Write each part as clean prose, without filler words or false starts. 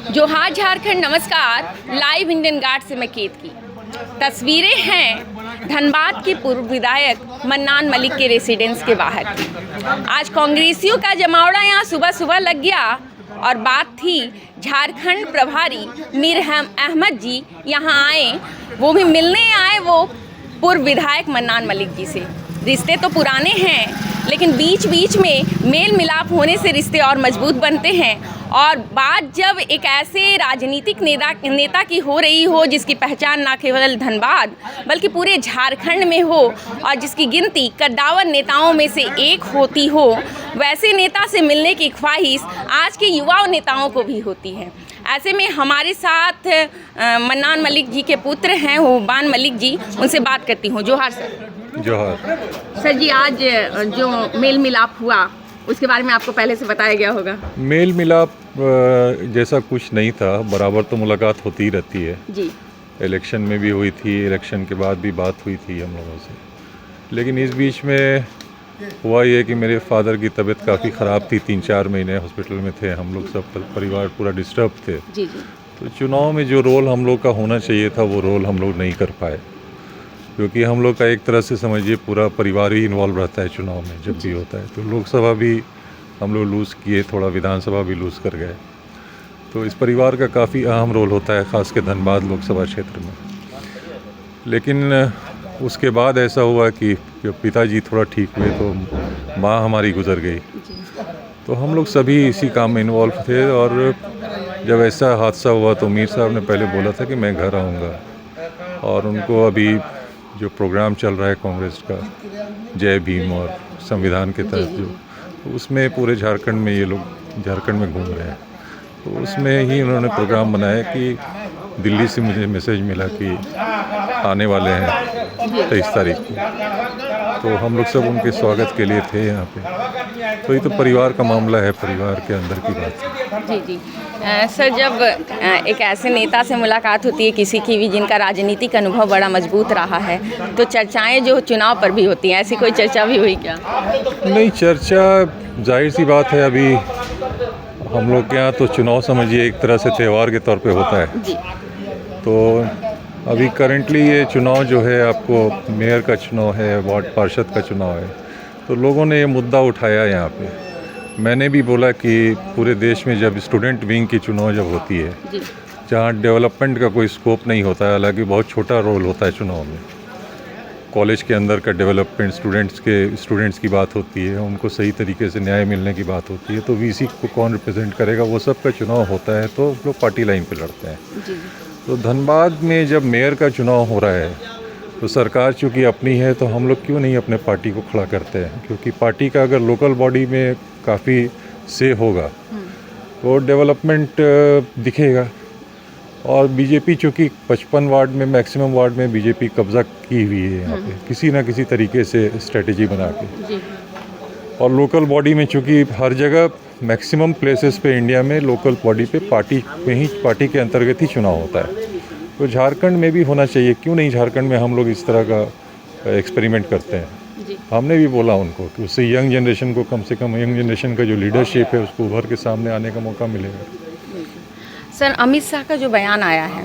जोहार झारखंड, नमस्कार। Live Indian guard से मैं केत की तस्वीरें हैं धनबाद के पूर्व विधायक मन्नान मलिक के रेसिडेंस के बाहर की। आज कांग्रेसियों का जमावड़ा यहाँ सुबह सुबह लग गया और बात थी झारखंड प्रभारी मीर अहमद जी यहाँ आए, वो भी मिलने आए वो पूर्व विधायक मन्नान मलिक जी से। रिश्ते तो पुराने हैं लेकिन बीच बीच में मेल मिलाप होने से रिश्ते और मजबूत बनते हैं। और बात जब एक ऐसे राजनीतिक नेता की हो रही हो जिसकी पहचान ना केवल धनबाद बल्कि पूरे झारखंड में हो और जिसकी गिनती कद्दावर नेताओं में से एक होती हो, वैसे नेता से मिलने की ख्वाहिश आज के युवा नेताओं को भी होती है। ऐसे में हमारे साथ मन्नान मलिक जी के पुत्र हैं हुबान मलिक जी, उनसे बात करती हूँ। जोहार सर। जोहार सर जी, आज जो मेल मिलाप हुआ उसके बारे में आपको पहले से बताया गया होगा। मेल मिलाप जैसा कुछ नहीं था, बराबर तो मुलाकात होती ही रहती है जी। इलेक्शन में भी हुई थी, इलेक्शन के बाद भी बात हुई थी हम लोगों से। लेकिन इस बीच में हुआ ये कि मेरे फादर की तबीयत काफ़ी ख़राब थी, 3-4 महीने हॉस्पिटल में थे। हम लोग सब परिवार पूरा डिस्टर्ब थे। जी जी। तो चुनाव में जो रोल हम लोग का होना चाहिए था वो रोल हम लोग नहीं कर पाए, क्योंकि हम लोग का एक तरह से समझिए पूरा परिवार ही इन्वॉल्व रहता है चुनाव में जब भी होता है। तो लोकसभा भी हम लोग लूज़ किए, थोड़ा विधानसभा भी लूज़ कर गए। तो इस परिवार का काफ़ी अहम रोल होता है, ख़ास के धनबाद लोकसभा क्षेत्र में। लेकिन उसके बाद ऐसा हुआ कि जब पिताजी थोड़ा ठीक हुए तो माँ हमारी गुजर गई। तो हम लोग सभी इसी काम में इन्वॉल्व थे और जब ऐसा हादसा हुआ तो मीर साहब ने पहले बोला था कि मैं घर आऊँगा, और उनको अभी जो प्रोग्राम चल रहा है कांग्रेस का जय भीम और संविधान के तहत जो, तो उसमें पूरे झारखंड में ये लोग झारखंड में घूम रहे हैं। तो उसमें ही उन्होंने प्रोग्राम बनाया कि दिल्ली से मुझे मैसेज मिला कि आने वाले हैं 23 तारीख को। तो हम लोग सब उनके स्वागत के लिए थे यहाँ पे। तो ये तो परिवार का मामला है, परिवार के अंदर की बात है। जी जी। सर, जब एक ऐसे नेता से मुलाकात होती है किसी की भी जिनका राजनीतिक अनुभव बड़ा मजबूत रहा है, तो चर्चाएं जो चुनाव पर भी होती हैं, ऐसी कोई चर्चा भी हुई क्या? नहीं, चर्चा जाहिर सी बात है। अभी हम लोग के यहाँ तो चुनाव समझिए एक तरह से त्यौहार के तौर पे होता है जी। तो अभी करेंटली ये चुनाव जो है, आपको मेयर का चुनाव है, वार्ड पार्षद का चुनाव है, तो लोगों ने ये मुद्दा उठाया यहाँ पे। मैंने भी बोला कि पूरे देश में जब स्टूडेंट विंग की चुनाव जब होती है, जहाँ डेवलपमेंट का कोई स्कोप नहीं होता है, हालांकि बहुत छोटा रोल होता है चुनाव में, कॉलेज के अंदर का डेवलपमेंट, स्टूडेंट्स की बात होती है, उनको सही तरीके से न्याय मिलने की बात होती है, तो वीसी को कौन रिप्रेजेंट करेगा, वो सब का चुनाव होता है, तो लोग पार्टी लाइन पे लड़ते हैं। तो धनबाद में जब मेयर का चुनाव हो रहा है तो सरकार चूँकि अपनी है, तो हम लोग क्यों नहीं अपने पार्टी को खड़ा करते हैं, क्योंकि पार्टी का अगर लोकल बॉडी में काफ़ी से होगा तो डेवलपमेंट दिखेगा। और बीजेपी चूँकि 55 वार्ड में, मैक्सिमम वार्ड में बीजेपी कब्जा की हुई है यहाँ पे, किसी ना किसी तरीके से स्ट्रेटेजी बना के। और लोकल बॉडी में चूँकि हर जगह मैक्सिमम प्लेसेस पे इंडिया में लोकल बॉडी पे पार्टी में ही, पार्टी के अंतर्गत ही चुनाव होता है। तो झारखंड में भी होना चाहिए, क्यों नहीं झारखंड में हम लोग इस तरह का एक्सपेरिमेंट करते हैं। हमने भी बोला उनको कि उससे यंग जनरेशन को, कम से कम यंग जनरेशन का जो लीडरशिप है उसको उभर के सामने आने का मौका मिलेगा। सर, अमित शाह का जो बयान आया है,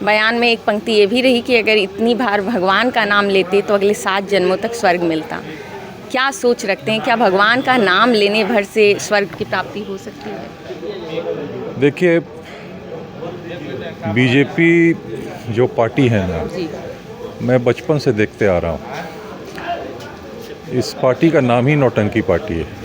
बयान में एक पंक्ति ये भी रही कि अगर इतनी बार भगवान का नाम लेते तो अगले 7 जन्मों तक स्वर्ग मिलता। क्या सोच रखते हैं, क्या भगवान का नाम लेने भर से स्वर्ग की प्राप्ति हो सकती है? देखिए, बीजेपी जो पार्टी है ना, मैं बचपन से देखते आ रहा हूँ, इस पार्टी का नाम ही नौटंकी पार्टी है।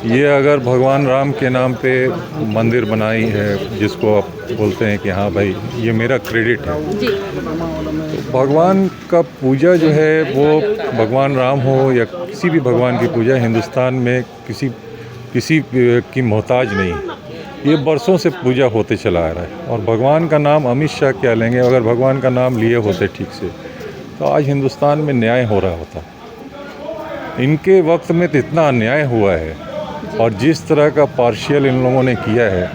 ये अगर भगवान राम के नाम पे मंदिर बनाई है, जिसको आप बोलते हैं कि हाँ भाई ये मेरा क्रेडिट है, तो भगवान का पूजा जो है वो भगवान राम हो या किसी भी भगवान की पूजा हिंदुस्तान में किसी की मोहताज नहीं। ये बरसों से पूजा होते चला आ रहा है। और भगवान का नाम अमित शाह क्या लेंगे, अगर भगवान का नाम लिए होते ठीक से तो आज हिंदुस्तान में न्याय हो रहा होता। इनके वक्त में तो इतना अन्याय हुआ है और जिस तरह का पार्शियल इन लोगों ने किया है,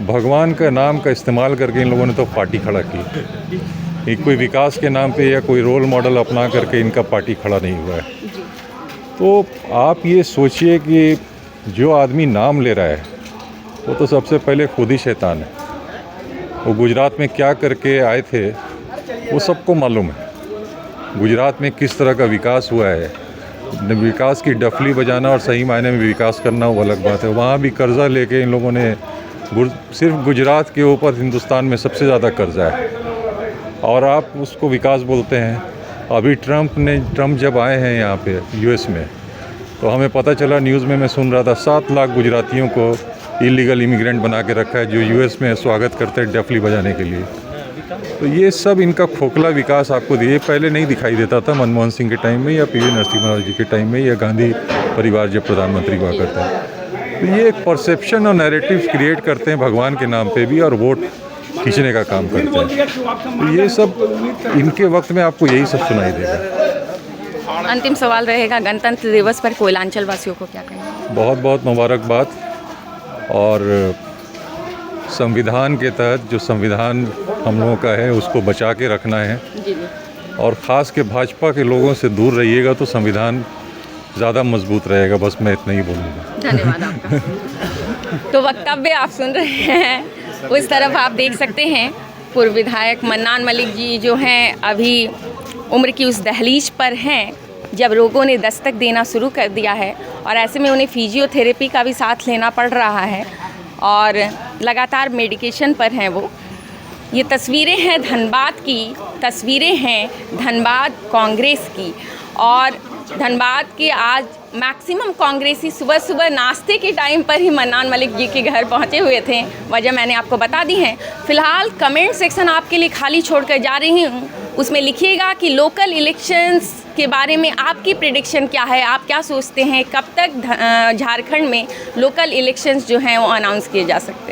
भगवान का नाम का इस्तेमाल करके इन लोगों ने तो पार्टी खड़ा की। कोई विकास के नाम पे या कोई रोल मॉडल अपना करके इनका पार्टी खड़ा नहीं हुआ है। तो आप ये सोचिए कि जो आदमी नाम ले रहा है वो तो सबसे पहले खुद ही शैतान है। वो गुजरात में क्या करके आए थे वो सबको मालूम है। गुजरात में किस तरह का विकास हुआ है, विकास की डफली बजाना और सही मायने में विकास करना वो अलग बात है। वहाँ भी कर्ज़ा लेके इन लोगों ने सिर्फ गुजरात के ऊपर हिंदुस्तान में सबसे ज़्यादा कर्ज़ा है और आप उसको विकास बोलते हैं। अभी ट्रम्प जब आए हैं यहाँ पे यूएस में तो हमें पता चला, न्यूज़ में मैं सुन रहा था, 7 लाख गुजरातियों को इलीगल इमिग्रेंट बना के रखा है जो यूएस में स्वागत करते हैं डफली बजाने के लिए। तो ये सब इनका खोखला विकास आपको ये पहले नहीं दिखाई देता था मनमोहन सिंह के टाइम में या पीवी नरसिम्हा राव जी के टाइम में या गांधी परिवार जब प्रधानमंत्री हुआ करते हैं। तो ये एक परसेप्शन और नैरेटिव क्रिएट करते हैं भगवान के नाम पे भी और वोट खींचने का काम करते हैं। तो ये सब इनके वक्त में आपको यही सब सुनाई देगा। अंतिम सवाल रहेगा, गणतंत्र दिवस पर कोयलांचल वासियों को क्या कहेंगे? बहुत बहुत मुबारकबाद। और संविधान के तहत जो संविधान हम लोगों का है उसको बचा के रखना है जी। और ख़ास के भाजपा के लोगों से दूर रहिएगा तो संविधान ज़्यादा मजबूत रहेगा। बस मैं इतना ही बोलूँगा। धन्यवाद आपका। तो वक्तव्य आप सुन रहे हैं। उस तरफ आप देख सकते हैं पूर्व विधायक मन्नान मलिक जी जो हैं अभी उम्र की उस दहलीज पर हैं जब रोगों ने दस्तक देना शुरू कर दिया है और ऐसे में उन्हें फिजियोथेरेपी का भी साथ लेना पड़ रहा है और लगातार मेडिकेशन पर हैं वो। ये तस्वीरें हैं धनबाद की, तस्वीरें हैं धनबाद कांग्रेस की। और धनबाद के आज मैक्सिमम कांग्रेसी सुबह सुबह नाश्ते के टाइम पर ही मन्नान मलिक जी के घर पहुंचे हुए थे। वजह मैंने आपको बता दी है। फ़िलहाल कमेंट सेक्शन आपके लिए खाली छोड़कर जा रही हूँ, उसमें लिखिएगा कि लोकल इलेक्शंस के बारे में आपकी प्रेडिक्शन क्या है, आप क्या सोचते हैं, कब तक झारखंड में लोकल इलेक्शंस जो हैं वो अनाउंस किए जा सकते हैं।